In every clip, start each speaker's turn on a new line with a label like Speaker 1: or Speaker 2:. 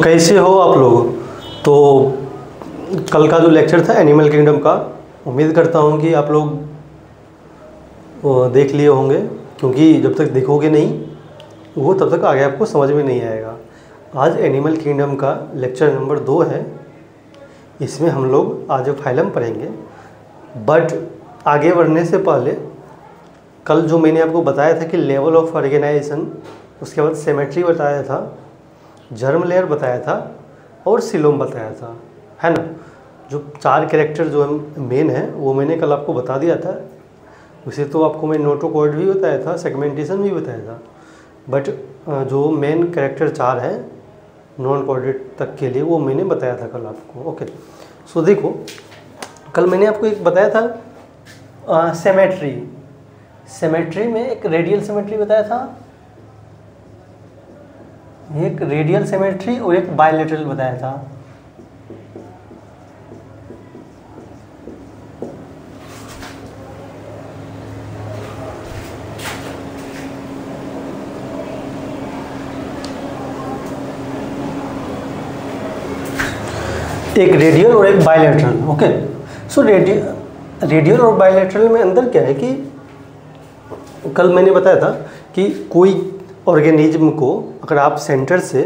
Speaker 1: कैसे हो आप लोग। तो कल का जो लेक्चर था एनिमल किंगडम का, उम्मीद करता हूँ कि आप लोग देख लिए होंगे, क्योंकि जब तक देखोगे नहीं वो तब तक आगे आपको समझ में नहीं आएगा। आज एनिमल किंगडम का लेक्चर नंबर 2 है। इसमें हम लोग आज फाइलम पढ़ेंगे। बट आगे बढ़ने से पहले कल जो मैंने आपको बताया था कि लेवल ऑफ ऑर्गेनाइजेशन, उसके बाद सिमेट्री बताया था, जर्म लेयर बताया था और सिलोम बताया था, है ना। जो 4 कैरेक्टर जो मेन है वो मैंने कल आपको बता दिया था। वैसे तो आपको मैं नोटोकॉर्ड भी बताया था, सेगमेंटेशन भी बताया था, बट जो मेन कैरेक्टर 4 है नॉन कोऑर्डिनेट तक के लिए वो मैंने बताया था कल आपको। ओके, सो देखो कल मैंने आपको एक बताया था सिमेट्री में एक रेडियल सिमेट्री बताया था, एक रेडियल सिमेट्री और एक बायलैटरल बताया था। एक रेडियल और एक बायलैटरल। ओके, सो रेडियल और बायलैटरल में अंदर क्या है कि कल मैंने बताया था कि कोई ऑर्गेनिज्म को अगर आप सेंटर से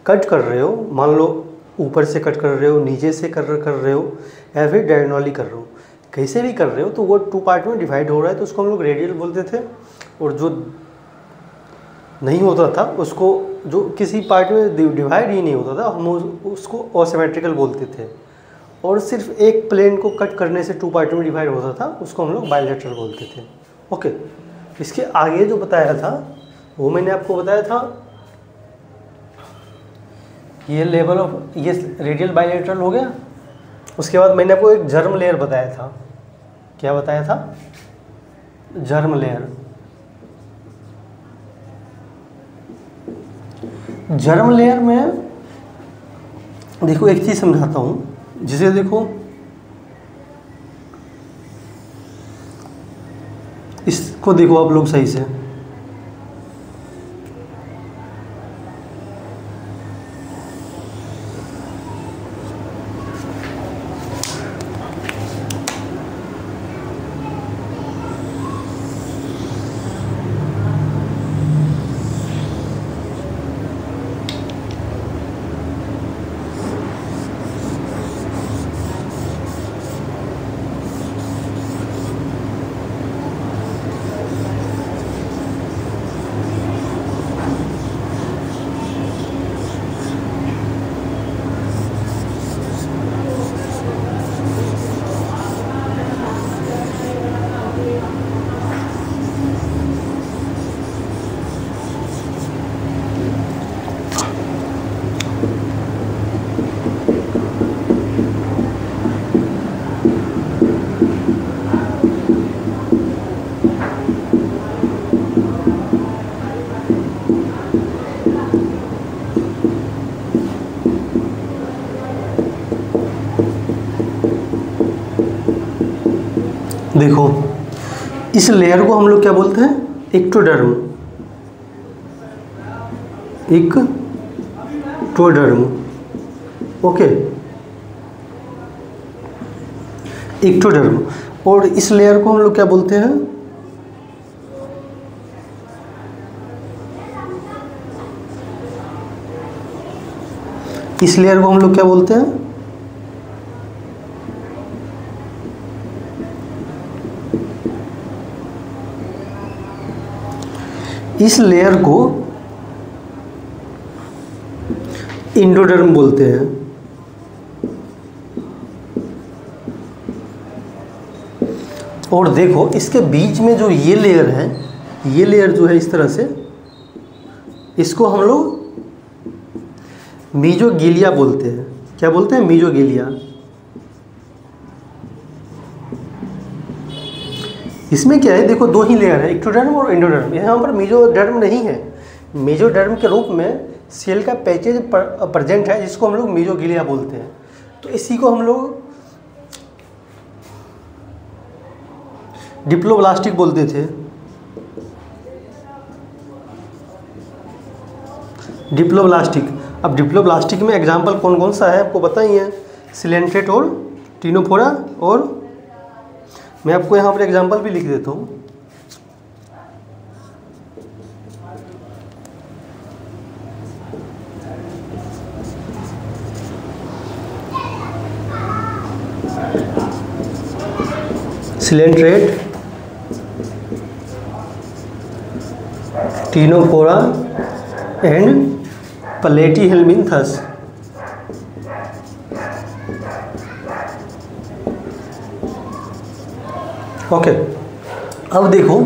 Speaker 1: कट कर रहे हो, मान लो ऊपर से कट कर रहे हो, नीचे से कर रहे हो या फिर डायगोनली कर रहे हो, कैसे भी कर रहे हो, तो वो 2 पार्ट में डिवाइड हो रहा है तो उसको हम लोग रेडियल बोलते थे। और जो नहीं होता था उसको, जो किसी पार्ट में डिवाइड ही नहीं होता था, हम उसको असिमेट्रिकल बोलते थे। और सिर्फ एक प्लेन को कट करने से 2 पार्ट में डिवाइड होता था, उसको हम लोग बायलैटरल बोलते थे। ओके, इसके आगे जो बताया था वो मैंने आपको बताया था, ये लेवल ऑफ ये रेडियल बायलैटरल हो गया। उसके बाद मैंने आपको एक जर्म लेयर बताया था। क्या बताया था? Germ layer. जर्म लेयर में देखो एक चीज़ समझाता हूँ, जिसे देखो इसको देखो आप लोग सही से। देखो इस लेयर को हम लोग क्या बोलते हैं? एक्टोडर्म। एक्टोडर्म। Okay, ectoderm. और इस लेयर को हम लोग क्या बोलते हैं? इस लेयर को हम लोग क्या बोलते हैं? इस लेयर को इंडोडर्म बोलते हैं। और देखो इसके बीच में जो ये लेयर है, ये लेयर जो है इस तरह से, इसको हम लोग मीजोगिलिया बोलते हैं। क्या बोलते हैं? मीजोगिलिया। इसमें क्या है, देखो 2 ही लेयर है, एक्टोडर्म और एंडोडर्म। यहाँ पर मीजोडर्म नहीं है। मीजोडर्म के रूप में सेल का पैचेज प्रेजेंट है, जिसको हम लोग मीजोगिलिया बोलते हैं। तो इसी को हम लोग डिप्लोब्लास्टिक बोलते थे। डिप्लोब्लास्टिक। अब डिप्लोब्लास्टिक में एग्जाम्पल कौन कौन सा है आपको पता ही है, सिलेंट्रेट और टिनोफोरा, और मैं आपको यहाँ पर एग्जाम्पल भी लिख देता हूँ। Coelenterata, ctenophora and platyhelminthes. Okay, अब देखो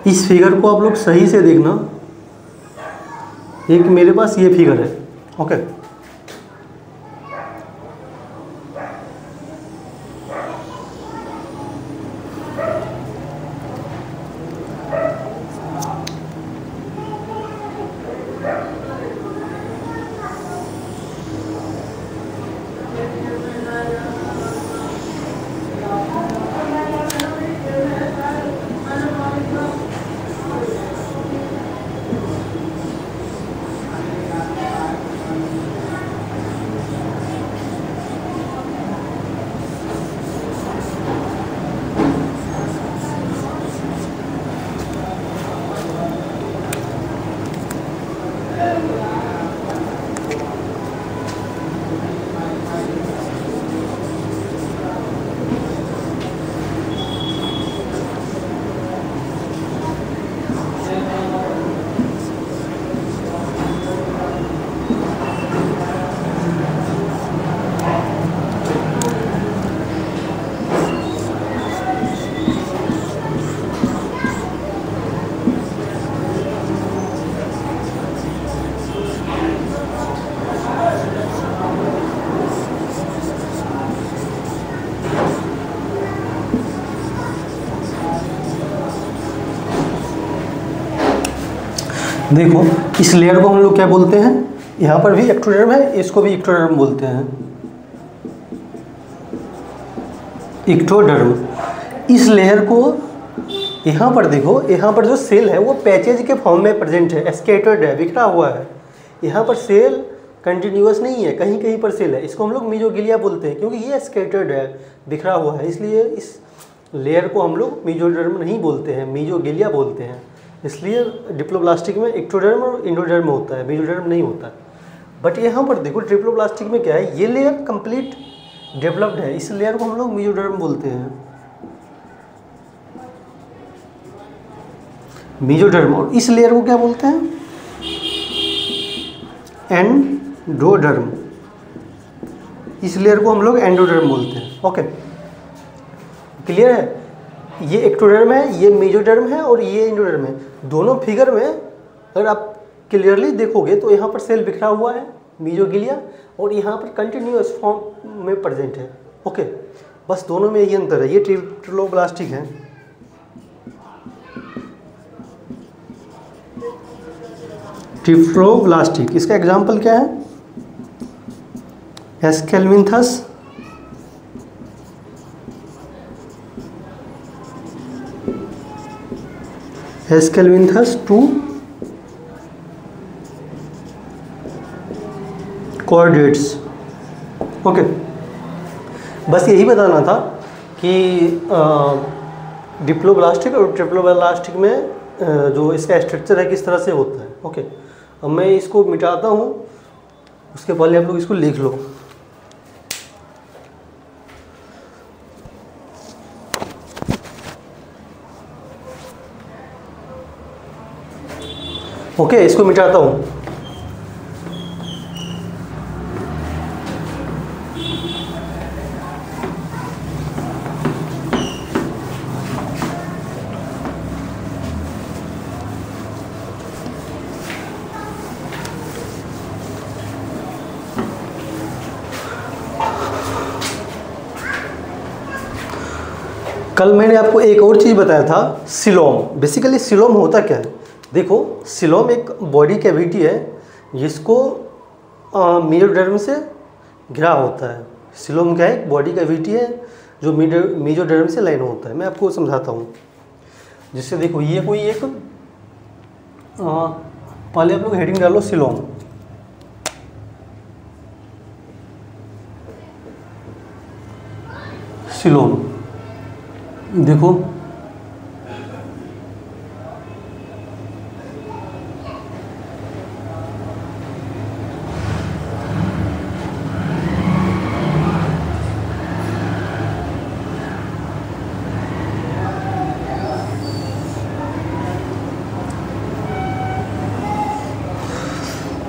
Speaker 1: इस फिगर को आप लोग सही से देखना। एक मेरे पास ये फिगर है, ओके। देखो इस लेयर को हम लोग क्या बोलते हैं, यहाँ पर भी एक्टोडर्म है, इसको भी एक्टोडर्म बोलते हैं, एक्टोडर्म। इस लेयर को यहाँ पर देखो, यहाँ पर जो सेल है वो पैचेज के फॉर्म में प्रेजेंट है, स्कैटर्ड है, बिखरा हुआ है। यहाँ पर सेल कंटिन्यूअस नहीं है, कहीं कहीं पर सेल है। इसको हम लोग मीजोगिलिया बोलते हैं क्योंकि ये स्कैटर्ड है, बिखरा हुआ है, इसलिए इस लेयर को हम लोग मीजोडर्म नहीं बोलते हैं, मीजोगिलिया बोलते हैं। इसलिए डिप्लोब्लास्टिक में एक्टोडर्म और इंडोडर्म होता है, मीजोडर्म नहीं होता। बट यहाँ पर देखो ट्रिप्लोब्लास्टिक में क्या है, ये लेयर कंप्लीट डेवलप्ड है, इस लेयर को हम लोग मीजोडर्म बोलते हैं, मीजोडर्म। और इस लेयर को क्या बोलते हैं, एंडोडर्म। इस लेयर को हम लोग एंडोडर्म बोलते हैं। ओके, क्लियर है? ये एक्टोडर्म है, ये मीजोडर्म है और ये एंडोडर्म है। दोनों फिगर में अगर आप क्लियरली देखोगे तो यहाँ पर सेल बिखरा हुआ है, मीजोगिलिया, और यहाँ पर कंटिन्यूअस फॉर्म में प्रेजेंट है। ओके, बस दोनों में यही अंतर है। ये ट्रिप्लोब्लास्टिक है, ट्रिप्लोब्लास्टिक। इसका एग्जाम्पल क्या है, एस्केलमिन्थस, एस्केलमिन्थस टू कोऑर्डिनेट्स। ओके, बस यही बताना था कि डिप्लोब्लास्टिक और ट्रिप्लोब्लास्टिक में जो इसका स्ट्रक्चर है किस तरह से होता है। ओके, अब मैं इसको मिटाता हूँ, उसके पहले आप लोग इसको लिख लो। ओके, इसको मिटाता हूँ। कल मैंने आपको एक और चीज़ बताया था, सिलोम। बेसिकली सिलोम होता क्या है, देखो सिलोम एक बॉडी कैविटी है जिसको मीजोडर्म से घिरा होता है। सिलोम क्या है, एक बॉडी कैविटी है जो मीजोडर्म से लाइन होता है। मैं आपको समझाता हूँ, जिससे देखो ये कोई एक पहले आप लोग हेडिंग डालो सिलोम। सिलोम। देखो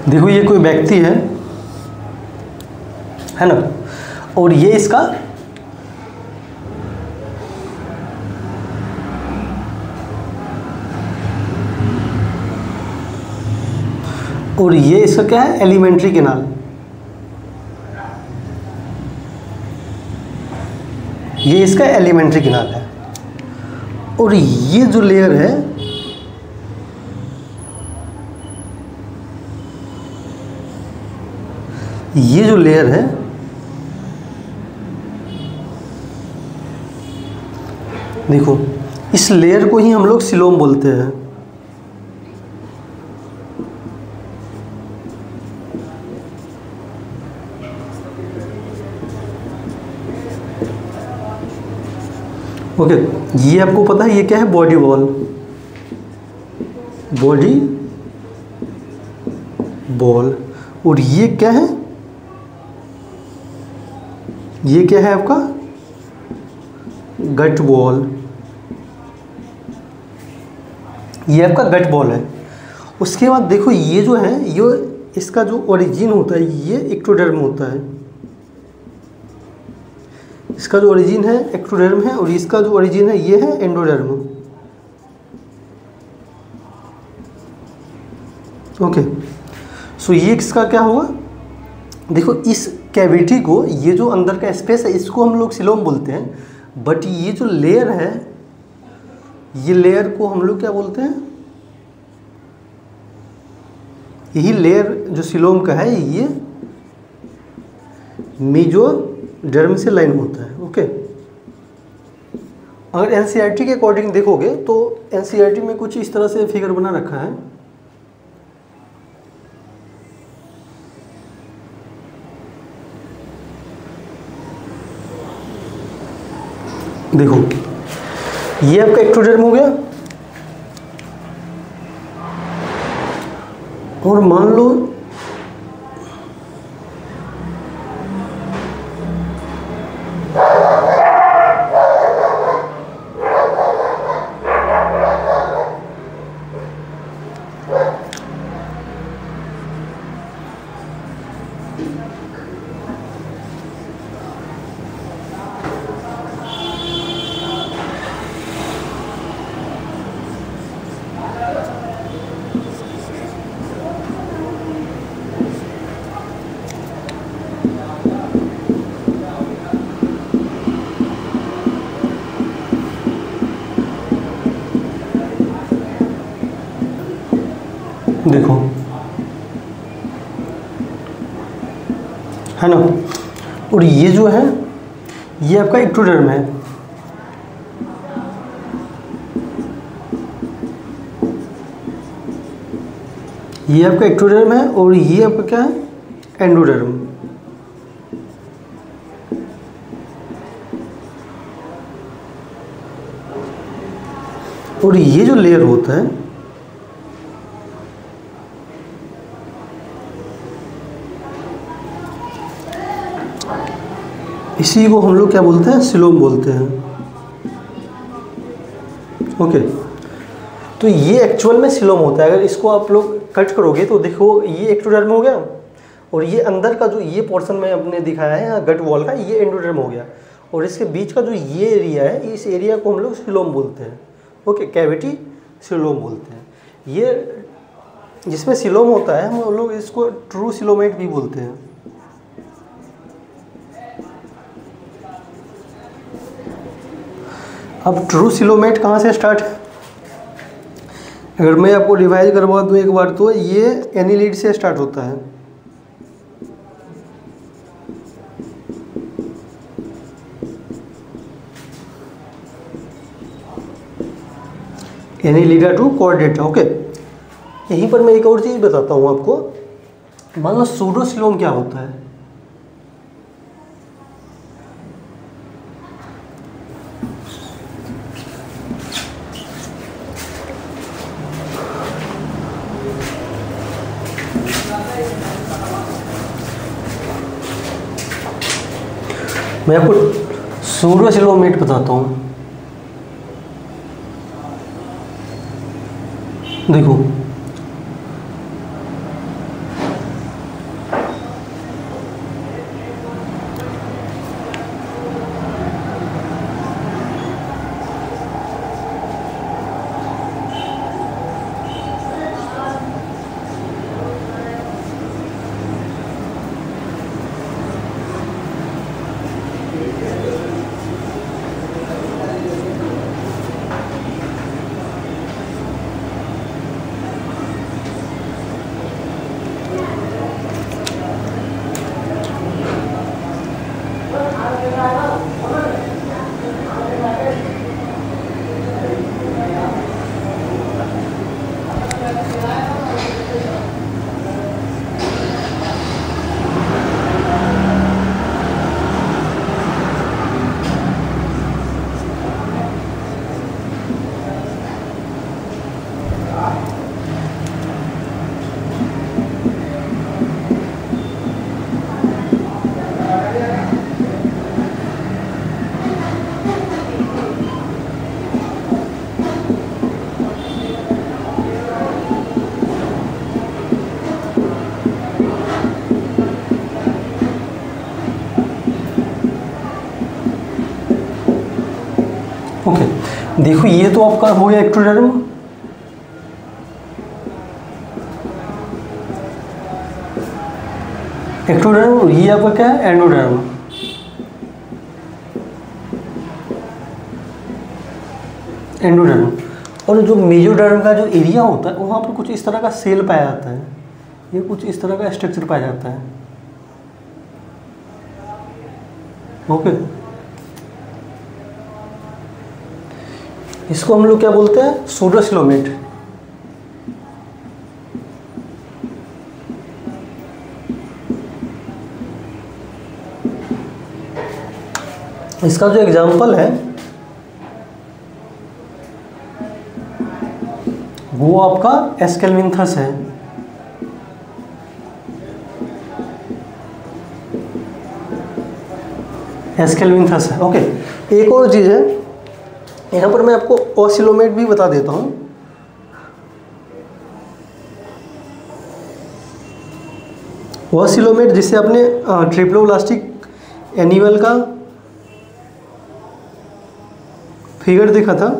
Speaker 1: देखो ये कोई व्यक्ति है ना, और ये इसका क्या है, एलिमेंट्री कैनाल। ये इसका एलिमेंट्री कैनाल है। और ये जो लेयर है, ये जो लेयर है देखो, इस लेयर को ही हम लोग सिलोम बोलते हैं। ओके, ये आपको पता है ये क्या है, बॉडी वॉल। Body ball. और ये क्या है, ये क्या है आपका, गट बॉल। ये आपका गट बॉल है। उसके बाद देखो ये जो है, ये इसका जो ओरिजिन होता है ये एक्टोडर्म होता है। इसका जो ओरिजिन है एक्टोडर्म है, और इसका जो ओरिजिन है ये है एंडोडर्म। ओके, सो ये इसका क्या होगा, देखो इस कैविटी को, ये जो अंदर का स्पेस है इसको हम लोग सिलोम बोलते हैं। बट ये जो लेयर है, ये लेयर को हम लोग क्या बोलते हैं, यही लेयर जो सिलोम का है ये मेसोडर्म से लाइन होता है। ओके, अगर एनसीईआरटी के अकॉर्डिंग देखोगे तो एनसीईआरटी में कुछ इस तरह से फिगर बना रखा है। देखो ये आपका एक्टोडर्म हो गया, और मान लो देखो है ना, और ये जो है ये आपका एक्टोडर्म है। ये आपका एक्टोडर्म है, और ये आपका क्या है, एंडोडर्म। और ये जो लेयर होता है इसी को हम लोग क्या बोलते हैं, सिलोम बोलते हैं। ओके, तो ये एक्चुअल में सिलोम होता है। अगर इसको आप लोग कट करोगे तो देखो ये एक्टोडर्म हो गया, और ये अंदर का जो ये पोर्शन में अपने दिखाया है गट वॉल का, ये एंडोडर्म हो गया। और इसके बीच का जो ये एरिया है, इस एरिया को हम लोग सिलोम बोलते हैं। ओके, कैविटी सिलोम बोलते हैं। ये जिसमें सिलोम होता है हम लोग इसको ट्रू सिलोमेट भी बोलते हैं। अब ट्रू सिलोमेट कहाँ से स्टार्ट है, अगर मैं आपको रिवाइज करवा दूँ एक बार, तो ये एनिलीड से स्टार्ट होता है। Annelida to Chordata. ओके, यहीं पर मैं एक और चीज़ बताता हूँ आपको। मान लो सूडोसिलोम क्या होता है, मैं आपको सूडोसिलोमेट बताता हूँ। देखो ओके, देखो ये तो आपका हो गया एक्टोडर्म। एक्टोडर्म, ये आपका क्या है, एंडोडर्म। एंडोडर्म। और जो मेसोडर्म का जो एरिया होता है वहाँ पर कुछ इस तरह का सेल पाया जाता है, ये कुछ इस तरह का स्ट्रक्चर पाया जाता है। ओके, इसको हम लोग क्या बोलते हैं, सूडोसिलोमेट। इसका जो एग्जाम्पल है वो आपका एस्केल्मिंथस है। एस्केल्मिंथस है। ओके, एक और चीज़ है यहाँ पर, मैं आपको ओसिलोमेट भी बता देता हूँ। ओसिलोमेट जिसे आपने ट्रिप्लोब्लास्टिक एनिमल का फिगर देखा था,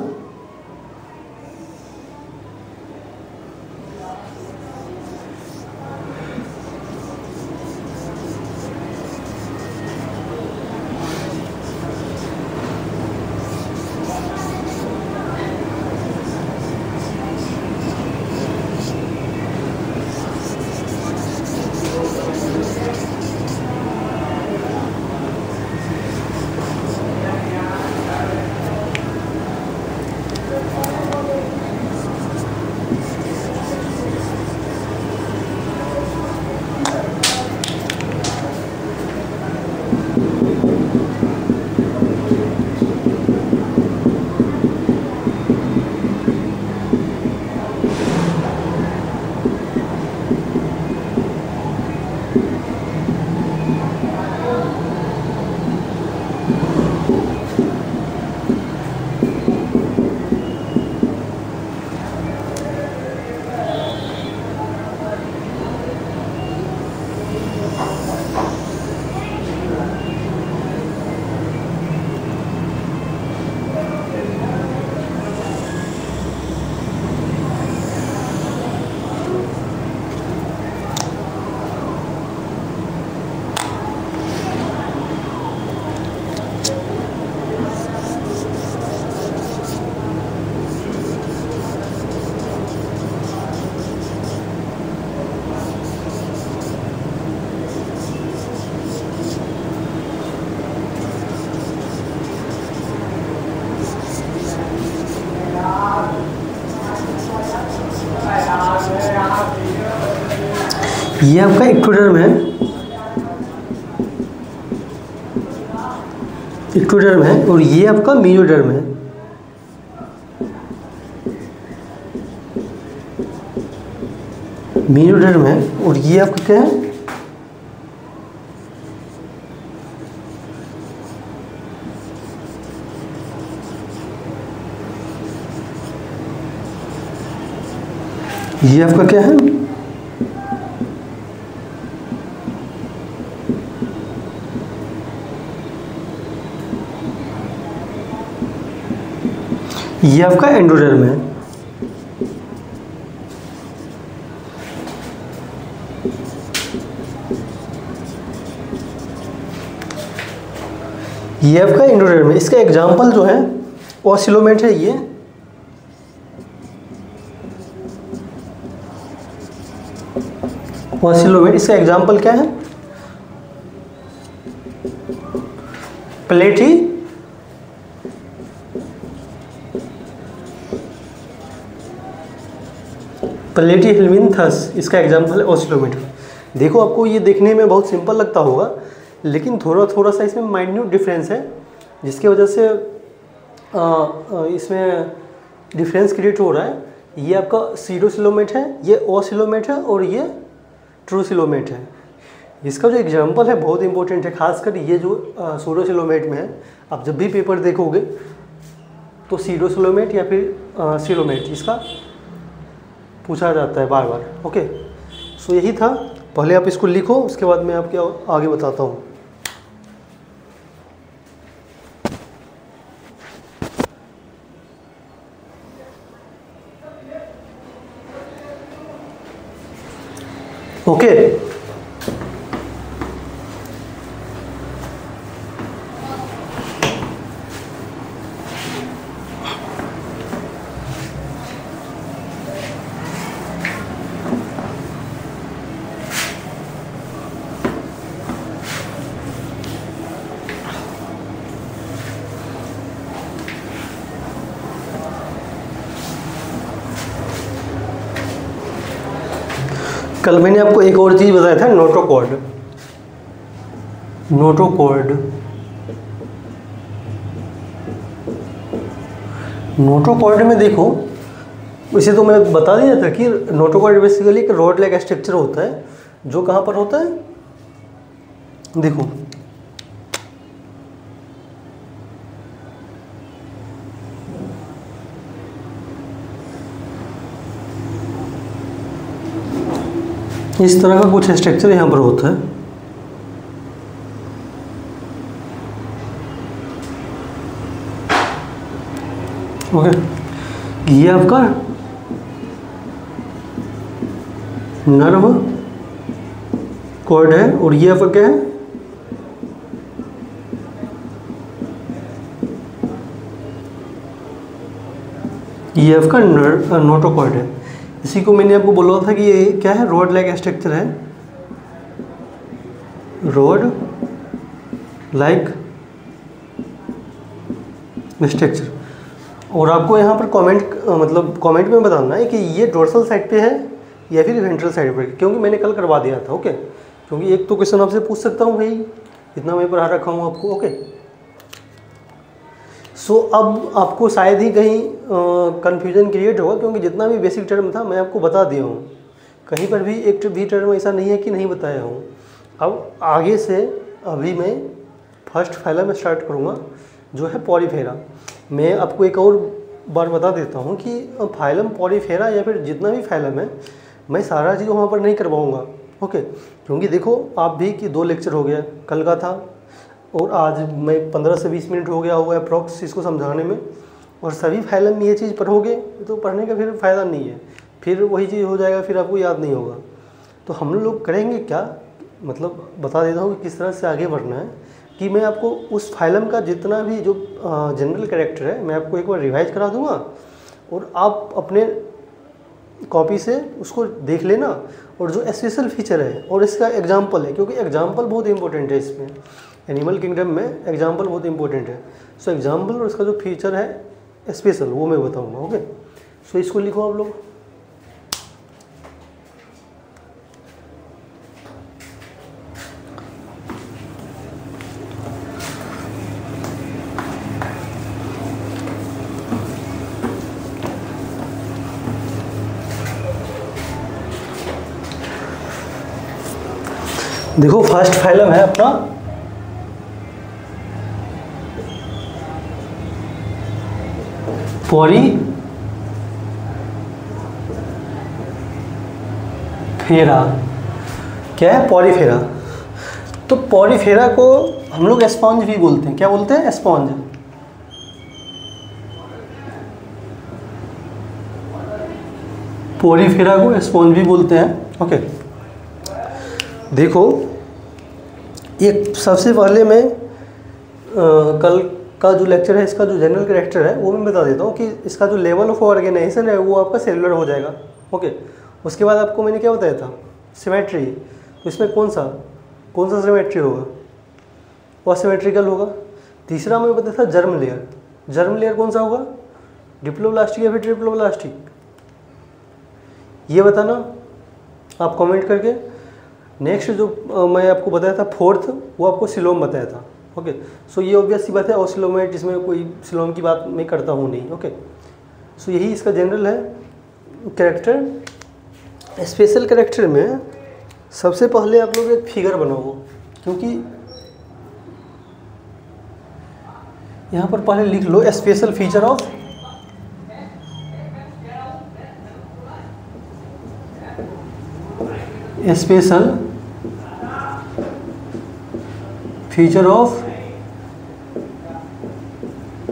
Speaker 1: ये आपका एक्टोडर्म है। एक्टोडर्म है और ये आपका मेसोडर्म है। मेसोडर्म है और ये आपका क्या है, ये आपका क्या है, ये आपका एंडोडर्म है। ये आपका एंडोडर्म है। इसका एग्जाम्पल जो है ओसिलोमेट है। ये ओसिलोमेट, इसका एग्जाम्पल क्या है, प्लेटी प्लेटीहेल्मिन्थस, इसका एग्जाम्पल है ओसिलोमीटर। देखो आपको ये देखने में बहुत सिंपल लगता होगा, लेकिन थोड़ा सा इसमें माइन्यूट डिफरेंस है, जिसकी वजह से इसमें डिफरेंस क्रिएट हो रहा है। ये आपका सीरोसिलोमेट है, ये ओसिलोमेट है, और ये ट्रूसिलोमेट है। इसका जो एग्जाम्पल है बहुत इंपॉर्टेंट है, खासकर ये जो सूडोसिलोमेट में है। आप जब भी पेपर देखोगे तो सीरोसिलोमेट या फिर सिलोमेट इसका पूछा जाता है बार बार। ओके, सो यही था। पहले आप इसको लिखो, उसके बाद मैं आपके आगे बताता हूँ। ओके, कल मैंने आपको एक और चीज़ बताया था, नोटोकॉर्ड। नोटोकॉर्ड में देखो, वैसे तो मैं बता दिया था कि नोटोकॉर्ड बेसिकली एक रॉड लाइक स्ट्रक्चर होता है, जो कहाँ पर होता है, देखो इस तरह का कुछ स्ट्रक्चर यहाँ पर होता है। ओके, ये आपका नर्व कॉर्ड है, और ये आपका क्या है, ये आपका नोटोकॉर्ड है। इसी को मैंने आपको बोला था कि ये क्या है, रॉड लाइक स्ट्रक्चर है, रॉड लाइक स्ट्रक्चर। और आपको यहाँ पर कमेंट में बताना है कि ये डोर्सल साइड पे है या फिर वेंट्रल साइड पे, क्योंकि मैंने कल करवा दिया था। ओके, क्योंकि एक तो क्वेश्चन आपसे पूछ सकता हूँ भाई, इतना मैं पढ़ा रखा हूँ आपको। ओके, सो अब आपको शायद ही कहीं कन्फ्यूजन क्रिएट होगा, क्योंकि जितना भी बेसिक टर्म था मैं आपको बता दिया हूँ। कहीं पर भी एक भी टर्म ऐसा नहीं है कि नहीं बताया हूँ। अब आगे से अभी मैं फर्स्ट फाइलम स्टार्ट करूँगा, जो है पॉलीफेरा। मैं आपको एक और बार बता देता हूँ कि फाइलम पॉलीफेरा या फिर जितना भी फाइलम है, मैं सारा चीज़ वहाँ पर नहीं करवाऊँगा। ओके, क्योंकि देखो आप भी कि 2 लेक्चर हो गया, कल का था और आज मैं 15 से 20 मिनट हो गया होगा अप्रॉक्स इसको समझाने में, और सभी फाइलम में ये चीज़ पढ़ोगे तो पढ़ने का फिर फ़ायदा नहीं है, फिर वही चीज़ हो जाएगा, फिर आपको याद नहीं होगा। तो हम लोग करेंगे क्या, मतलब बता देता हूँ कि किस तरह से आगे बढ़ना है, कि मैं आपको उस फाइलम का जितना भी जो जनरल कैरेक्टर है, मैं आपको एक बार रिवाइज करा दूँगा, और आप अपने कॉपी से उसको देख लेना, और जो स्पेशल फीचर है और इसका एग्जाम्पल है, क्योंकि एग्जाम्पल बहुत इंपॉर्टेंट है इसमें, एनिमल किंगडम में एग्जाम्पल बहुत इंपॉर्टेंट है। सो एग्जाम्पल और इसका जो फीचर है स्पेशल, वो मैं बताऊंगा। ओके, सो इसको लिखो आप लोग। देखो फर्स्ट फाइलम है अपना फेरा क्या है? पॉलीफेरा। तो पॉलीफेरा को हम लोग स्पॉन्ज भी बोलते हैं। क्या बोलते हैं? स्पॉन्ज। पॉलीफेरा को स्पॉन्ज भी बोलते हैं। ओके, देखो एक सबसे पहले मैं कल का जो लेक्चर है इसका जो जनरल कैरेक्टर है वो मैं बता देता हूँ कि इसका जो लेवल ऑफ ऑर्गेनाइजेशन है वो आपका सेलुलर हो जाएगा। ओके, उसके बाद आपको मैंने क्या बताया था? सिमेट्री। तो इसमें कौन सा सिमेट्री होगा? असिमेट्रिकल होगा। तीसरा मैं बताया था जर्म लेयर। जर्म लेयर कौन सा होगा? डिप्लोब्लास्टिक या फिर ट्रिप्लोब्लास्टिक? ये बताना आप कमेंट करके। नेक्स्ट जो मैं आपको बताया था फोर्थ, वो आपको सिलोम बताया था। ओके, सो ये ऑब्वियस सी बात है, ऑसिलोमेट इसमें कोई सिलोम की बात मैं करता हूँ नहीं। ओके, सो यही इसका जनरल है कैरेक्टर। स्पेशल कैरेक्टर में सबसे पहले आप लोग एक फिगर बनाओ, क्योंकि यहाँ पर पहले लिख लो स्पेशल फीचर ऑफ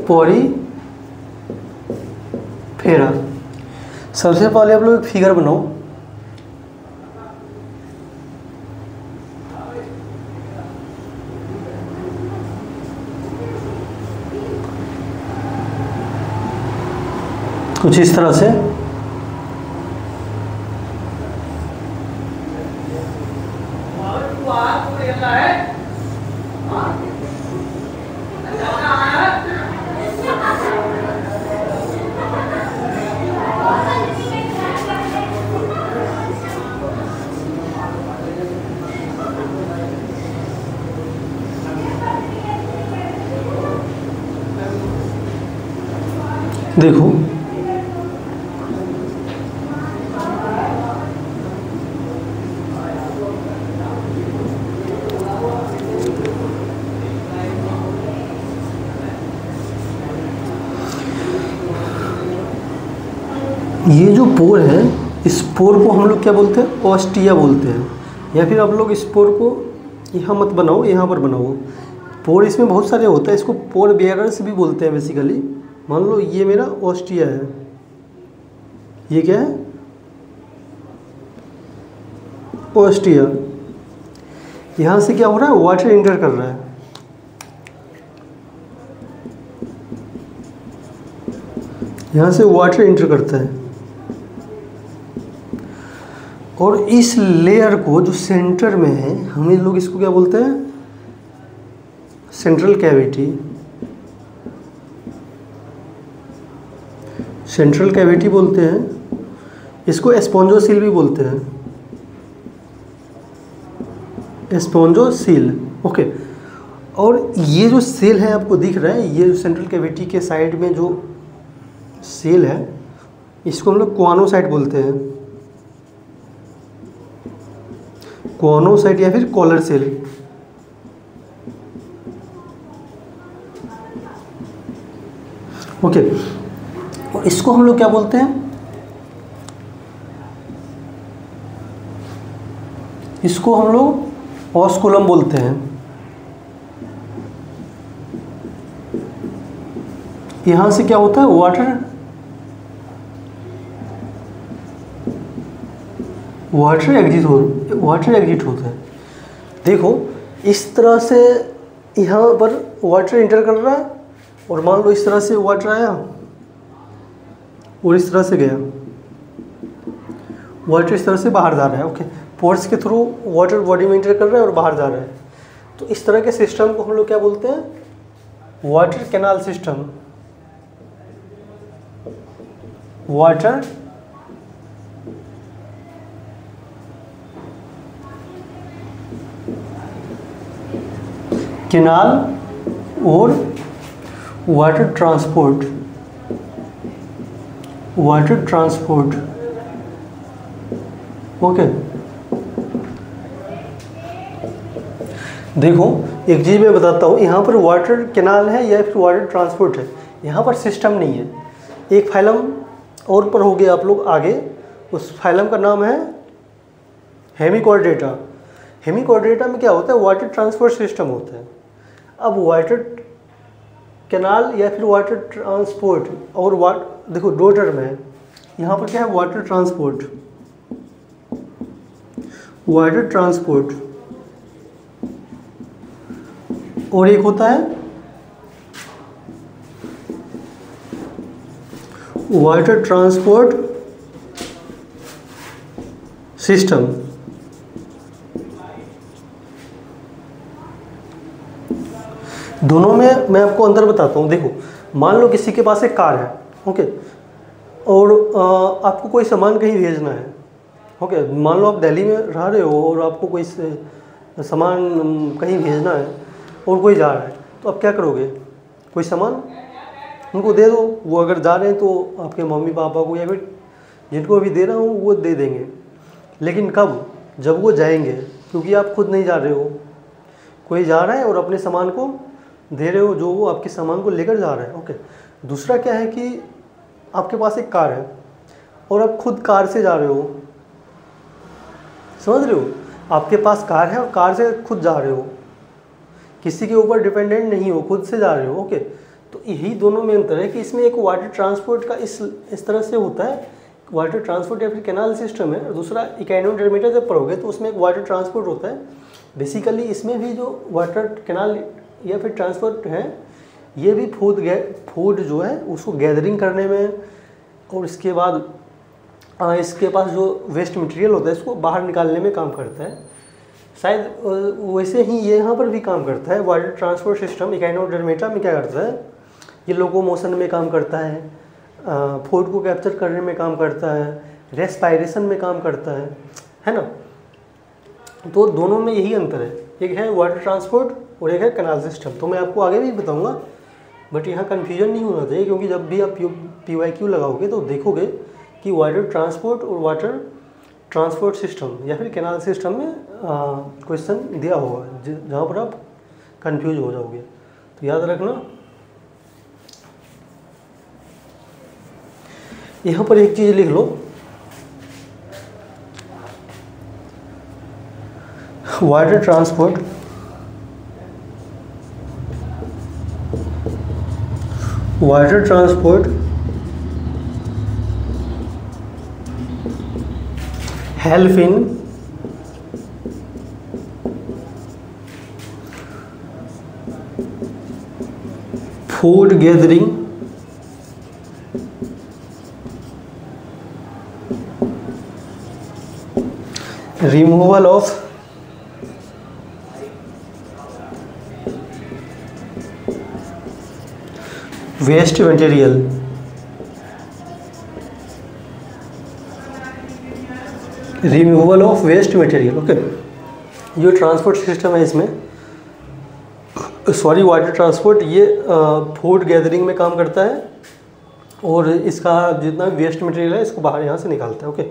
Speaker 1: पॉलीफेरा। सबसे पहले आप लोग एक फिगर बनाओ। कुछ इस तरह से। देखो ये जो पोर है, इस पोर को हम लोग क्या बोलते हैं? ऑस्टिया बोलते हैं। या फिर आप लोग इस पोर को यहाँ मत बनाओ, यहाँ पर बनाओ। पोर इसमें बहुत सारे होते हैं, इसको पोर बेयरर्स भी बोलते हैं बेसिकली। मान लो ये मेरा ऑस्टिया है, ये क्या है? ऑस्टिया। यहाँ से क्या हो रहा है? वाटर इंटर कर रहा है। यहाँ से वाटर इंटर करता है और इस लेयर को जो सेंटर में है, हम लोग इसको क्या बोलते हैं? Central cavity. सेंट्रल कैविटी बोलते हैं। इसको स्पॉन्जोसील भी बोलते हैं, स्पॉन्जोसील। ओके, और ये जो सेल है आपको दिख रहा है, ये जो सेंट्रल कैविटी के साइड में जो सेल है, इसको हम लोग क्वानोसाइट बोलते हैं। क्वानोसाइट या फिर कॉलर सेल। ओके, और इसको हम लोग क्या बोलते हैं? इसको हम लोग ऑस्कुलम बोलते हैं। यहां से क्या होता है? वाटर एग्जिट होता है। देखो इस तरह से यहाँ पर वाटर इंटर कर रहा है, और मान लो इस तरह से वाटर आया और इस तरह से गया, वाटर इस तरह से बाहर जा रहा है। ओके, पोर्स के थ्रू वाटर बॉडी में इंटर कर रहा है और बाहर जा रहा है। तो इस तरह के सिस्टम को हम लोग क्या बोलते हैं? Water canal system. Water canal और वाटर ट्रांसपोर्ट। ओके, देखो एक चीज़ मैं बताता हूँ, यहाँ पर वाटर कैनाल है या फिर वाटर ट्रांसपोर्ट है, यहाँ पर सिस्टम नहीं है। एक फाइलम और पढ़ोगे आप लोग आगे, उस फाइलम का नाम है हेमिक्वाड्रेटा, हेमिक्वाड्रेटा में क्या होता है, वाटर ट्रांसपोर्ट सिस्टम होता है। अब वाटर कैनाल या फिर वाटर ट्रांसपोर्ट और देखो डॉटर में है, यहाँ पर क्या है, वाटर ट्रांसपोर्ट, वाटर ट्रांसपोर्ट, और एक होता है वाटर ट्रांसपोर्ट सिस्टम। दोनों में मैं आपको अंतर बताता हूँ। देखो, मान लो किसी के पास एक कार है, ओके, और आपको कोई सामान कहीं भेजना है, ओके। मान लो आप दिल्ली में रह रहे हो और आपको कोई सामान कहीं भेजना है और कोई जा रहा है, तो आप क्या करोगे, कोई सामान उनको दे दो। वो अगर जा रहे हैं तो आपके मम्मी पापा को या फिर जिनको भी दे रहा हूँ वो दे देंगे। लेकिन कब, जब वो जाएंगे, क्योंकि आप खुद नहीं जा रहे हो, कोई जा रहा है और अपने सामान को दे रहे हो, जो वो आपके सामान को लेकर जा रहा है, ओके। दूसरा क्या है कि आपके पास एक कार है और आप खुद कार से जा रहे हो, समझ रहे हो, आपके पास कार है और कार से खुद जा रहे हो, किसी के ऊपर डिपेंडेंट नहीं हो, खुद से जा रहे हो, ओके। तो यही दोनों में अंतर है कि इसमें एक वाटर ट्रांसपोर्ट का इस तरह से होता है, वाटर ट्रांसपोर्ट या फिर कैनाल सिस्टम है, और दूसरा इकोनोडर्मेटा जब पढ़ोगे तो उसमें एक वाटर ट्रांसपोर्ट होता है। बेसिकली इसमें भी जो वाटर कैनाल या फिर ट्रांसपोर्ट है, ये भी फूड जो है उसको गैदरिंग करने में, और इसके बाद इसके पास जो वेस्ट मटेरियल होता है इसको बाहर निकालने में काम करता है। शायद वैसे ही ये यहाँ पर भी काम करता है। वाटर ट्रांसपोर्ट सिस्टम इकोनोडर्मेटा में क्या करता है, ये लोकोमोशन में काम करता है, फूड को कैप्चर करने में काम करता है, रेस्पायरेशन में काम करता है ना। तो दोनों में यही अंतर है, एक है वाटर ट्रांसपोर्ट और एक है कैनाल सिस्टम। तो मैं आपको आगे भी बताऊंगा, बट यहाँ कन्फ्यूजन नहीं होना चाहिए, क्योंकि जब भी आप PYQ लगाओगे तो देखोगे कि वाटर ट्रांसपोर्ट और वाटर ट्रांसपोर्ट सिस्टम या फिर कैनाल सिस्टम में क्वेश्चन दिया होगा, जहाँ पर आप कंफ्यूज हो जाओगे। तो याद रखना। यहाँ पर एक चीज़ लिख लो, water transport help in food gathering, removal of waste material, removal of waste material, okay. ये ट्रांसपोर्ट सिस्टम है, इसमें सॉरी वाटर ट्रांसपोर्ट ये फूड गैदरिंग में काम करता है, और इसका जितना भी वेस्ट मटेरियल है इसको बाहर यहाँ से निकालता है, ओके।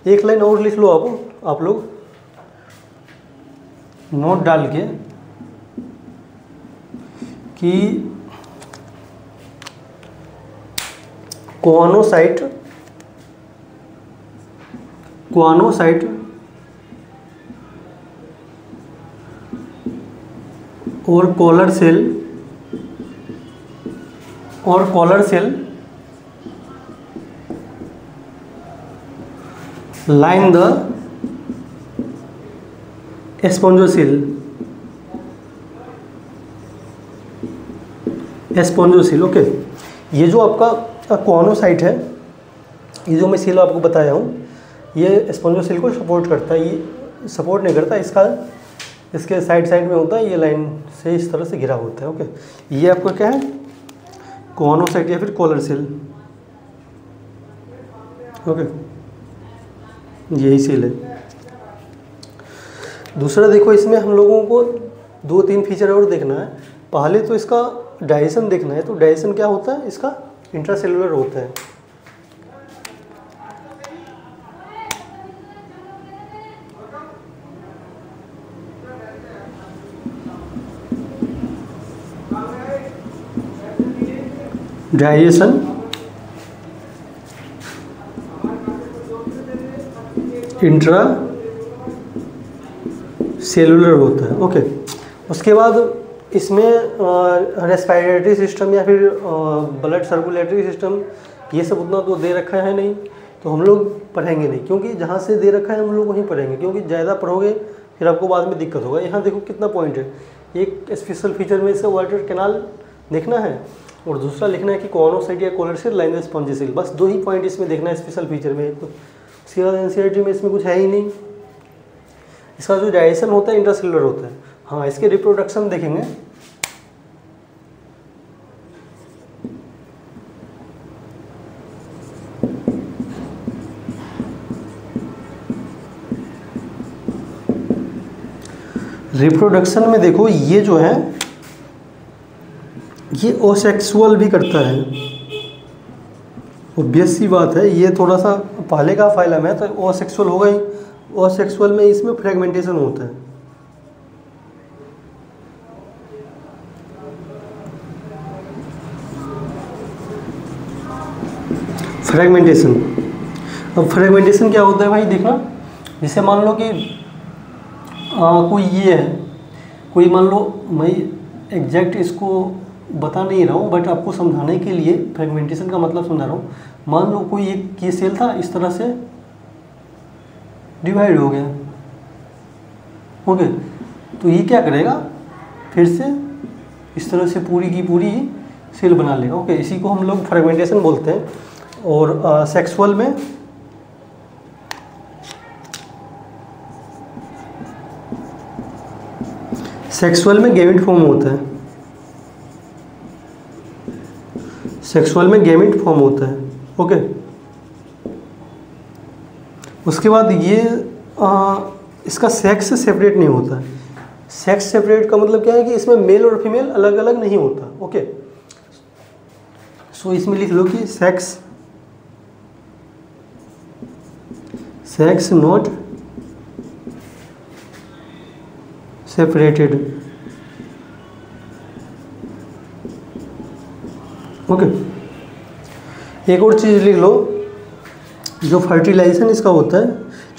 Speaker 1: एक लाइन और लिख लो आप लोग नोट डाल के कि क्वानोसाइट और collar cell line the spongocoel, okay. ये जो आपका क्वानोसाइट है, ये जो मैं सेल आपको बताया हूँ, ये स्पॉन्जोसिल को सपोर्ट करता है, ये सपोर्ट नहीं करता, इसके साइड में होता है, ये लाइन से इस तरह से घिरा होता है, ओके। ये आपका क्या है, क्वानोसाइट या फिर कॉलर सेल, ओके, यही सेल है। दूसरा देखो, इसमें हम लोगों को 2-3 फीचर और देखना है। पहले तो इसका डाइजेशन देखना है। तो डाइजेशन क्या होता है, इसका इंट्रासेलुलर होता है। डाइजेशन इंट्रा सेलुलर होता है। ओके, उसके बाद इसमें रेस्पिरेटरी सिस्टम या फिर ब्लड सर्कुलेटरी सिस्टम ये सब उतना तो दे रखा है नहीं, तो हम लोग पढ़ेंगे नहीं, क्योंकि जहाँ से दे रखा है हम लोग वहीं पढ़ेंगे, क्योंकि ज़्यादा पढ़ोगे फिर आपको बाद में दिक्कत होगा। यहाँ देखो कितना पॉइंट है, एक स्पेशल फीचर में इसका वाटर कैनाल देखना है और दूसरा लिखना है कि कॉनोसाइट या कोलर लाइन स्पॉन्जिसिल, बस 2 ही पॉइंट इसमें देखना है स्पेशल फीचर में। उसके बाद एनसीईआरटी में इसमें कुछ है ही नहीं। इसका जो डाइजेशन होता है इंट्रासेलुलर होता है। हाँ, इसके रिप्रोडक्शन देखेंगे। रिप्रोडक्शन में देखो ये जो है ये ओसेक्सुअल भी करता है, ऑब्वियस सी बात है, ये थोड़ा सा पहले का फाइलम है तो ओसेक्सुअल होगा ही। ओसेक्सुअल में इसमें फ्रेगमेंटेशन होता है। फ्रेगमेंटेशन, अब फ्रेगमेंटेशन क्या होता है भाई, देखना, जैसे मान लो कि कोई ये है, कोई मान लो, मैं एग्जैक्ट इसको बता नहीं रहा हूँ बट आपको समझाने के लिए फ्रेगमेंटेशन का मतलब समझा रहा हूँ। मान लो कोई एक ये सेल था, इस तरह से डिवाइड हो गया। ओके, तो ये क्या करेगा, फिर से इस तरह से पूरी की पूरी सेल बना लेगा। ओके, इसी को हम लोग फ्रेगमेंटेशन बोलते हैं। और सेक्सुअल में गैमेट फॉर्म होता है। सेक्सुअल में गैमेट फॉर्म होता है। ओके, उसके बाद ये इसका सेक्स सेपरेट नहीं होता। सेक्स सेपरेट का मतलब क्या है कि इसमें मेल और फीमेल अलग अलग नहीं होता। ओके, सो इसमें लिख लो कि सेक्स नॉट सेपरेटेड। ओके, एक और चीज़ लिख लो, जो फर्टिलाइजेशन इसका होता है।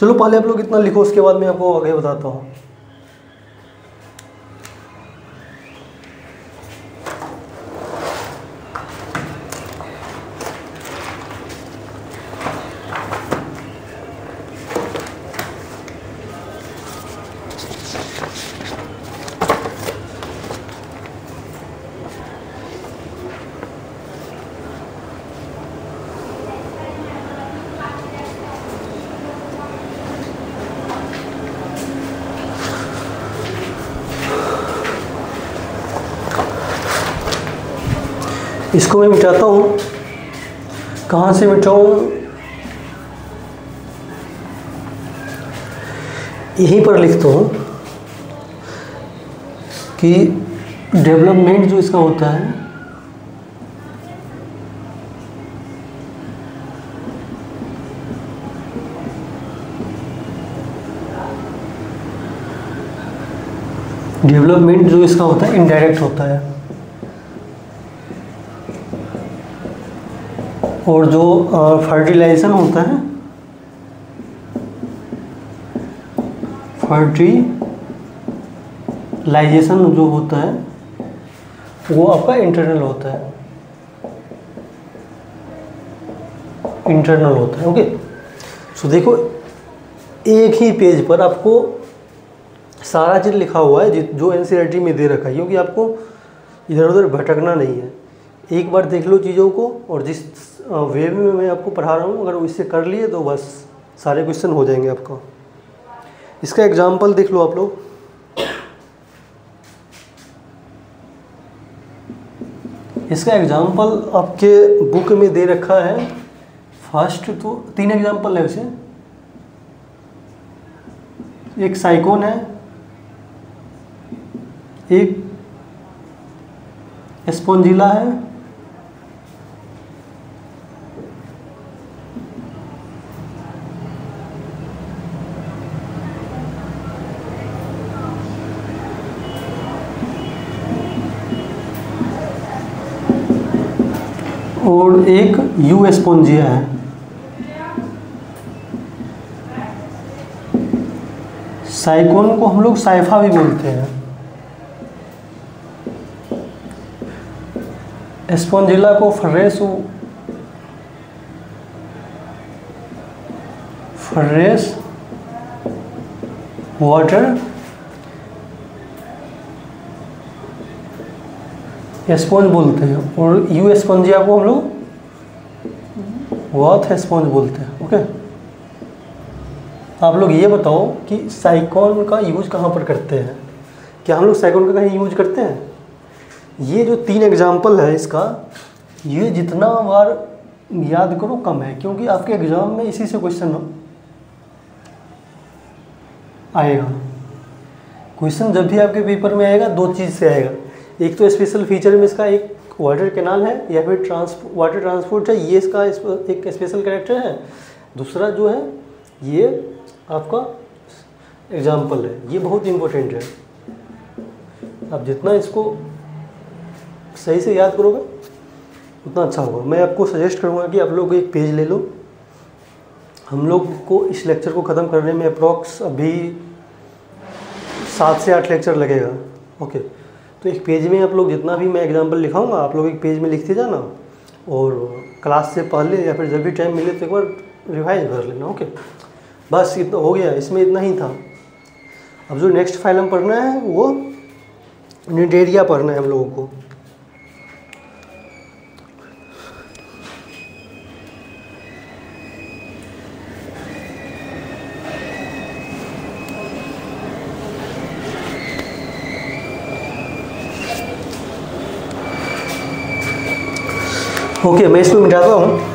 Speaker 1: चलो पहले आप लोग इतना लिखो, उसके बाद मैं आपको आगे बताता हूँ। इसको मैं मिटाता हूँ, कहाँ से मिटाऊँ, यहीं पर लिखता हूँ कि डेवलपमेंट जो इसका होता है इनडायरेक्ट होता है, और जो फर्टिलाइजेशन होता है, फर्टिलाइजेशन जो होता है वो आपका इंटरनल होता है। ओके, सो देखो एक ही पेज पर आपको सारा चीज़ लिखा हुआ है जो एनसीईआरटी में दे रखा है, क्योंकि आपको इधर उधर भटकना नहीं है। एक बार देख लो चीज़ों को, और जिस वे में मैं आपको पढ़ा रहा हूँ अगर वो इससे कर लिए तो बस सारे क्वेश्चन हो जाएंगे आपका। इसका एग्जाम्पल देख लो आप लोग। इसका एग्जाम्पल आपके बुक में दे रखा है। फर्स्ट तो 3 एग्जाम्पल है उसे, एक साइकोन है, एक स्पॉन्जिला है, और एक यू स्पॉन्जिया है। साइकोन को हम लोग साइफा भी बोलते हैं। स्पॉन्जिला को फ्रेश वाटर स्पॉन्ज बोलते हैं, और यू स्पॉन्जिया को हम लोग वॉथ स्पॉन्ज बोलते हैं। ओके, आप लोग ये बताओ कि साइकोन का यूज कहाँ पर करते हैं? क्या हम लोग साइकोन का कहीं यूज करते हैं? ये जो 3 एग्जाम्पल है इसका, ये जितना बार याद करो कम है, क्योंकि आपके एग्जाम में इसी से क्वेश्चन आएगा। क्वेश्चन जब भी आपके पेपर में आएगा 2 चीज़ से आएगा, एक तो स्पेशल फीचर में इसका एक वाटर कैनाल है या फिर वाटर ट्रांसपोर्ट है, ये इसका एक स्पेशल कैरेक्टर है। दूसरा जो है ये आपका एग्जाम्पल है, ये बहुत इम्पोर्टेंट है। आप जितना इसको सही से याद करोगे उतना अच्छा होगा। मैं आपको सजेस्ट करूँगा कि आप लोग एक पेज ले लो। हम लोग को इस लेक्चर को ख़त्म करने में अप्रॉक्स अभी 7 से 8 लेक्चर लगेगा। ओके, तो एक पेज में आप लोग जितना भी मैं एग्जाम्पल लिखाऊंगा आप लोग एक पेज में लिखते जाना, और क्लास से पहले या फिर जब भी टाइम मिले तो एक बार रिवाइज कर लेना। ओके, बस इतना हो गया, इसमें इतना ही था। अब जो नेक्स्ट फाइलम पढ़ना है वो निडेरिया पढ़ना है हम लोगों को। ओके, मैं इसको मिटाता हूँ।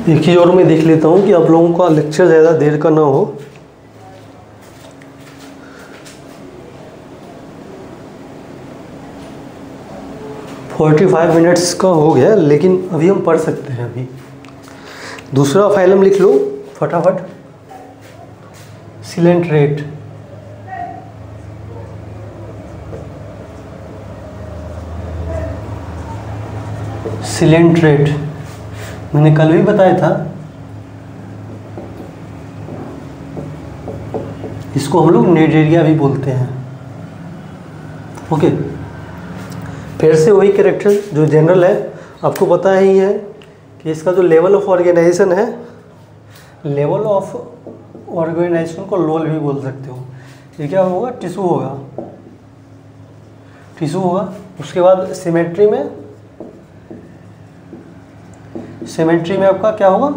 Speaker 1: एक चीज़ और मैं देख लेता हूँ कि आप लोगों का लेक्चर ज़्यादा देर का ना हो। फोर्टी 45 मिनट्स का हो गया, लेकिन अभी हम पढ़ सकते हैं। अभी दूसरा फाइलम लिख लो फटाफट। सिलेंट्रेट, सिलेंट्रेट मैंने कल भी बताया था, इसको हम लोग निडेरिया भी बोलते हैं। ओके, फिर से वही कैरेक्टर जो जनरल है, आपको पता ही है कि इसका जो लेवल ऑफ ऑर्गेनाइजेशन है, लेवल ऑफ ऑर्गेनाइजेशन को लोल भी बोल सकते हो। ये क्या होगा? टिश्यू होगा, टिश्यू होगा। उसके बाद सिमेट्री में आपका क्या होगा?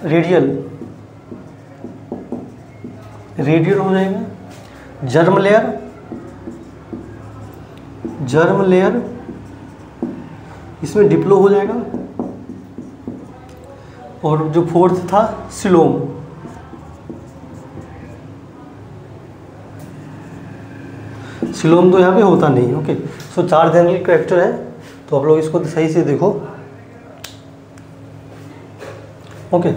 Speaker 1: रेडियल हो जाएगा। जर्म लेयर इसमें डिप्लो हो जाएगा। और जो फोर्थ था सिलोम, सिलोम तो यहाँ पे होता नहीं। ओके, सो 4 जनरल कैरेक्टर है, तो आप लोग इसको सही से देखो। ओके,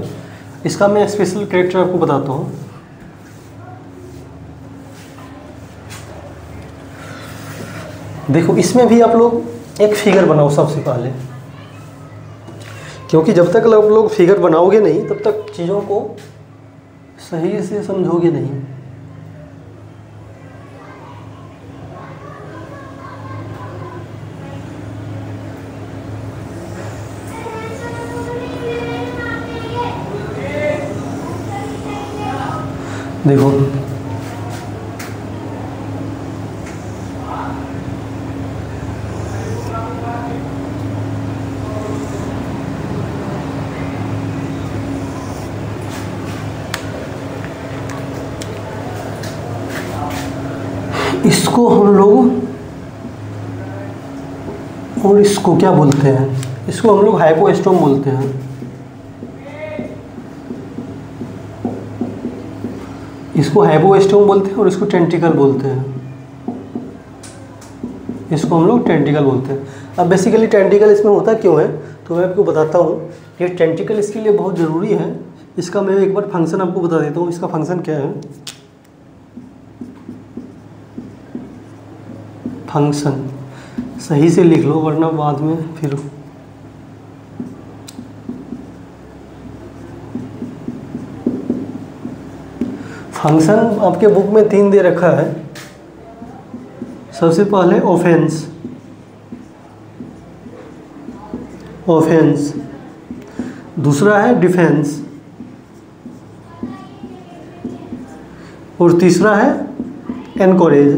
Speaker 1: इसका मैं स्पेशल कैरेक्टर आपको बताता हूँ। देखो, इसमें भी आप लोग एक फिगर बनाओ सबसे पहले, क्योंकि जब तक आप लोग फिगर बनाओगे नहीं तब तक चीज़ों को सही से समझोगे नहीं। देखो, इसको हम लोग और इसको क्या बोलते हैं? इसको हम लोग हाइपोस्टोम बोलते हैं। इसको हाइपोस्टोम बोलते हैं और इसको टेंटिकल बोलते हैं। इसको हम लोग टेंटिकल बोलते हैं। अब बेसिकली टेंटिकल इसमें होता क्यों है तो मैं आपको बताता हूँ। ये टेंटिकल इसके लिए बहुत ज़रूरी है। इसका मैं एक बार फंक्शन आपको बता देता हूँ। इसका फंक्शन क्या है, फंक्शन सही से लिख लो वरना बाद में फिर फंक्शन आपके बुक में 3 दे रखा है। सबसे पहले ऑफेंस, ऑफेंस, दूसरा है डिफेंस और तीसरा है एनकरेज।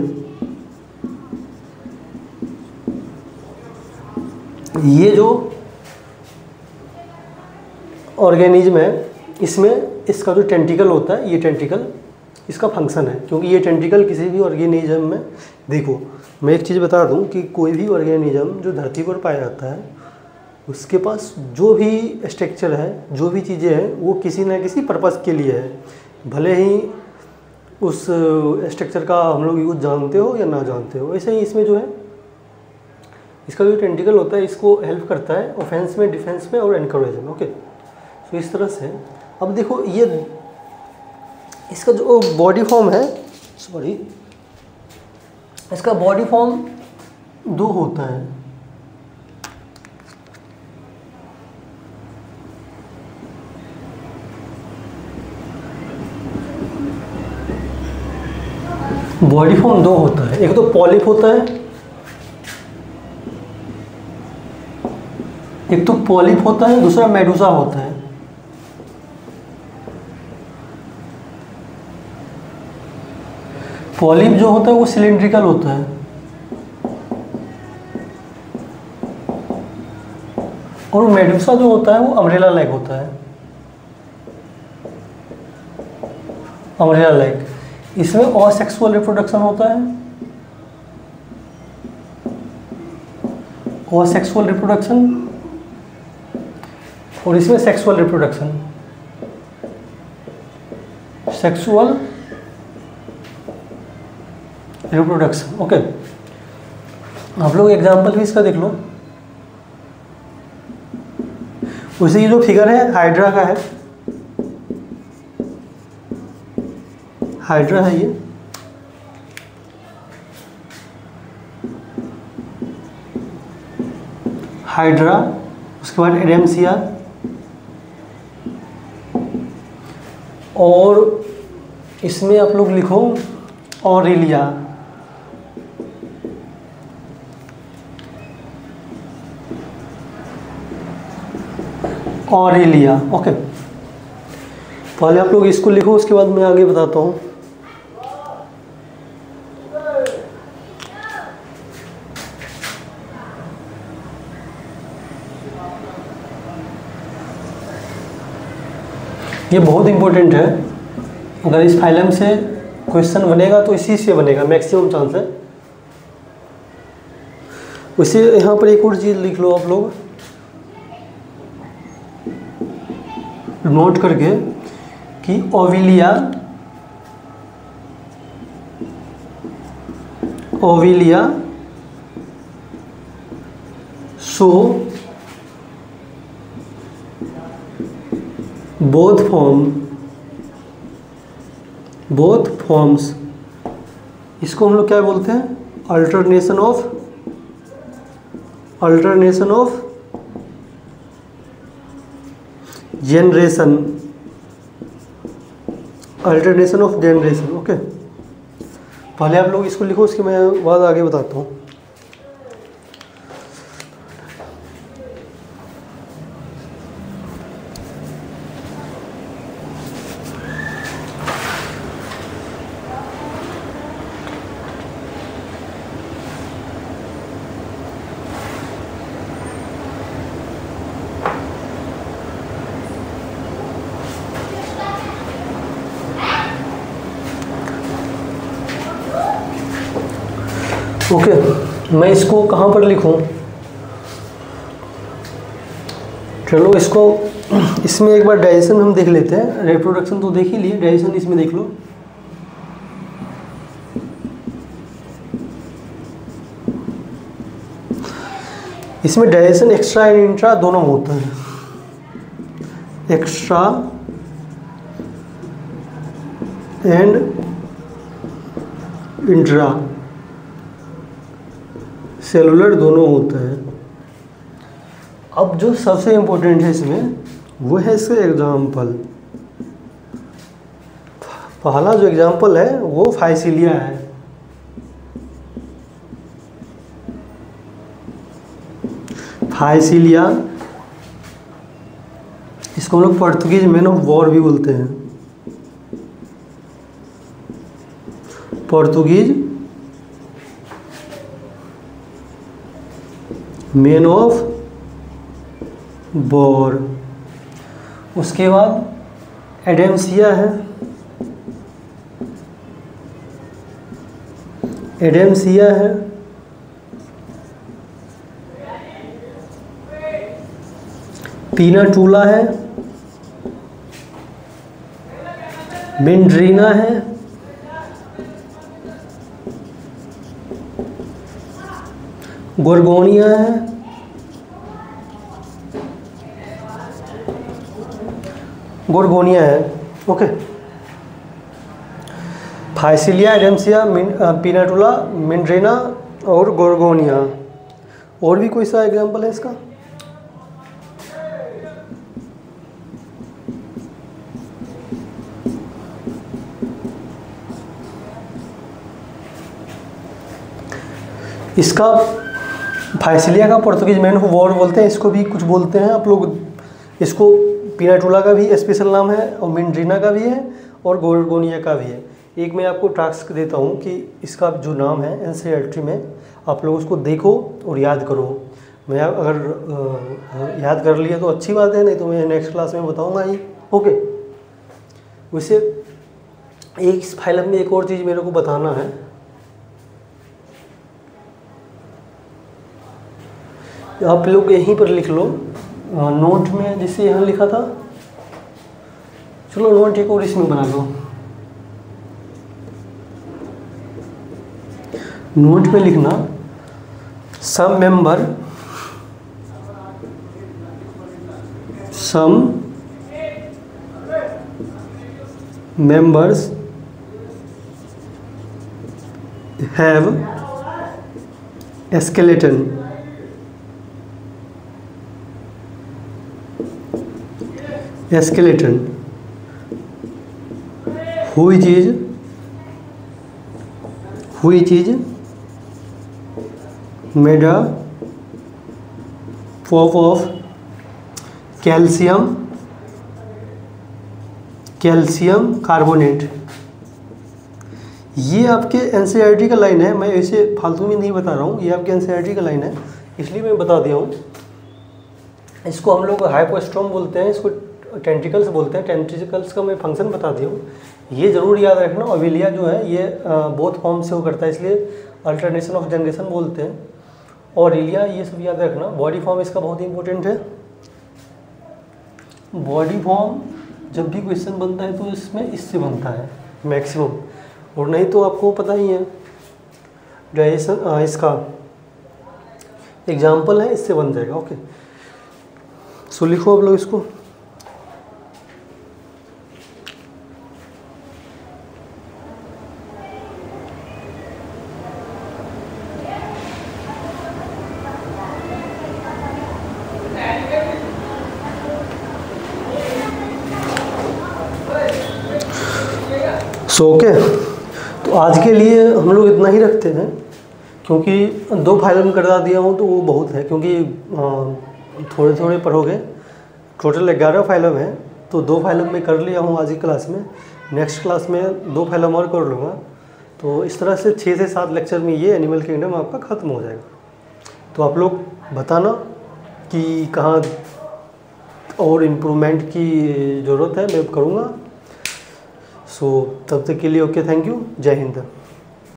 Speaker 1: ये जो ऑर्गेनिज्म है इसमें इसका जो टेंटिकल होता है, ये टेंटिकल इसका फंक्शन है, क्योंकि ये टेंटिकल किसी भी ऑर्गेनिज्म में, देखो मैं एक चीज़ बता दूं कि कोई भी ऑर्गेनिज्म जो धरती पर पाया जाता है उसके पास जो भी स्ट्रक्चर है, जो भी चीज़ें हैं, वो किसी न किसी पर्पज़ के लिए है। भले ही उस स्ट्रक्चर का हम लोग यूज जानते हो या ना जानते हो। ऐसे ही इसमें जो है इसका जो टेंटिकल होता है इसको हेल्प करता है ऑफेंस में, डिफेंस में और एनकरेज में। ओके, तो इस तरह से अब देखो ये इसका जो बॉडी फॉर्म है, सॉरी, इसका बॉडी फॉर्म 2 होता है। बॉडी फॉर्म 2 होता है, एक तो पॉलिप होता है, एक तो पॉलिप होता है, दूसरा मेडुसा होता है। पॉलिप जो होता है वो सिलिंड्रिकल होता है और मेडुसा जो होता है वो अम्ब्रेला लाइक होता है, अम्ब्रेला लाइक। इसमें असेक्सुअल रिप्रोडक्शन होता है, असेक्सुअल रिप्रोडक्शन, और इसमें sexual reproduction, sexual reproduction. Okay, आप लोग एग्जांपल भी इसका देख लो। उसी जो फिगर है हाइड्रा का है, हाइड्रा है ये। हाइड्रा, उसके बाद एडेम्सिया और इसमें आप लोग लिखो ऑरेलिया। ऑरेलिया। ओके, पहले आप लोग इसको लिखो, उसके बाद मैं आगे बताता हूँ। ये बहुत इंपॉर्टेंट है। अगर इस फाइलम से क्वेश्चन बनेगा तो इसी से बनेगा, मैक्सिमम चांस है। उसे यहाँ पर एक और चीज़ लिख लो आप लोग नोट करके कि ओविलिया, ओविलिया शो बोथ फॉर्म्स। इसको हम लोग क्या बोलते हैं, alternation of generation, alternation of generation. Okay, पहले आप लोग इसको लिखो, उसके मैं बाद आगे बताता हूँ। ओके, मैं इसको कहाँ पर लिखूँ, चलो इसको इसमें एक बार डाइजेशन हम देख लेते हैं। रिप्रोडक्शन तो देख ही लिए, डाइजेशन इसमें देख लो। इसमें डाइजेशन एक्स्ट्रा एंड इंट्रा दोनों होता है। एक्स्ट्रा एंड इंट्रा सेलुलर दोनों होता है। अब जो सबसे इम्पोर्टेंट है इसमें वो है इसके एग्जाम्पल। पहला जो एग्जाम्पल है वो फाइसिलिया है। फाइसिलिया, इसको हम लोग पोर्तुगीज मैन ऑफ वॉर भी बोलते हैं। Portuguese man of war. उसके बाद एडेम्सिया है। एडेम्सिया है। पीनाटूला है। मिंड्रीना है। गोर्गोनिया है। गोर्गोनिया है। ओके, फाइसिलिया, एडेम्सिया, पीनाटुला, मिंड्रेना और गोर्गोनिया। और भी कोई सा एग्जाम्पल है इसका? इसका फाइसिलिया का पोर्तुगीज मैन ऑफ वॉर बोलते हैं, इसको भी कुछ बोलते हैं आप लोग। इसको पीनाटुला का भी स्पेशल नाम है और मिंड्रीना का भी है और गोर्गोनिया का भी है। एक मैं आपको टास्क देता हूँ कि इसका जो नाम है एनसीईआरटी में आप लोग उसको देखो और याद करो। मैं अगर याद कर लिया तो अच्छी बात है, नहीं तो मैं नेक्स्ट क्लास में बताऊँगा ही। ओके, वैसे एक इस फाइलम में एक और चीज़ मेरे को बताना है। आप लोग यहीं पर लिख लो नोट में, जिससे यहाँ लिखा था। चलो नोट एक और इसमें बना लो। नोट में लिखना सम members have a skeleton which is made up of calcium carbonate. ये आपके एनसीईआरटी का लाइन है, मैं इसे फालतू में नहीं बता रहा हूँ, ये आपके एनसीईआरटी का लाइन है, इसलिए मैं बता दिया हूँ। इसको हम लोग हाइपोस्ट्रोम बोलते हैं, इसको टेंट्रिकल्स बोलते हैं। टेंट्रिकल्स का मैं फंक्शन बता दिया हूँ, ये ज़रूर याद रखना। ओविलिया जो है ये बोथ फॉर्म से वो करता है, इसलिए अल्टरनेशन ऑफ जनरेशन बोलते हैं। और इलिया, ये सब याद रखना। बॉडी फॉर्म इसका बहुत इंपॉर्टेंट है। बॉडी फॉर्म जब भी क्वेश्चन बनता है तो इसमें इससे बनता है मैक्सिमम, और नहीं तो आपको पता ही है डाइजेशन इसका एग्जाम्पल है, इससे बन जाएगा। ओके, सो लिखो आप लोग इसको। ओके, तो आज के लिए हम लोग इतना ही रखते हैं, क्योंकि 2 फाइलम करवा दिया हूँ तो वो बहुत है, क्योंकि थोड़े थोड़े पढ़ोगे। टोटल 11 फाइलम है, तो 2 फाइलम में कर लिया हूँ आज की क्लास में। नेक्स्ट क्लास में 2 फाइलम और कर लूँगा, तो इस तरह से 6 से 7 लेक्चर में ये एनिमल किंगडम आपका ख़त्म हो जाएगा। तो आप लोग बताना कि कहाँ और इम्प्रूवमेंट की ज़रूरत है, मैं करूँगा। सो तब तक के लिए ओके, थैंक यू, जय हिंद।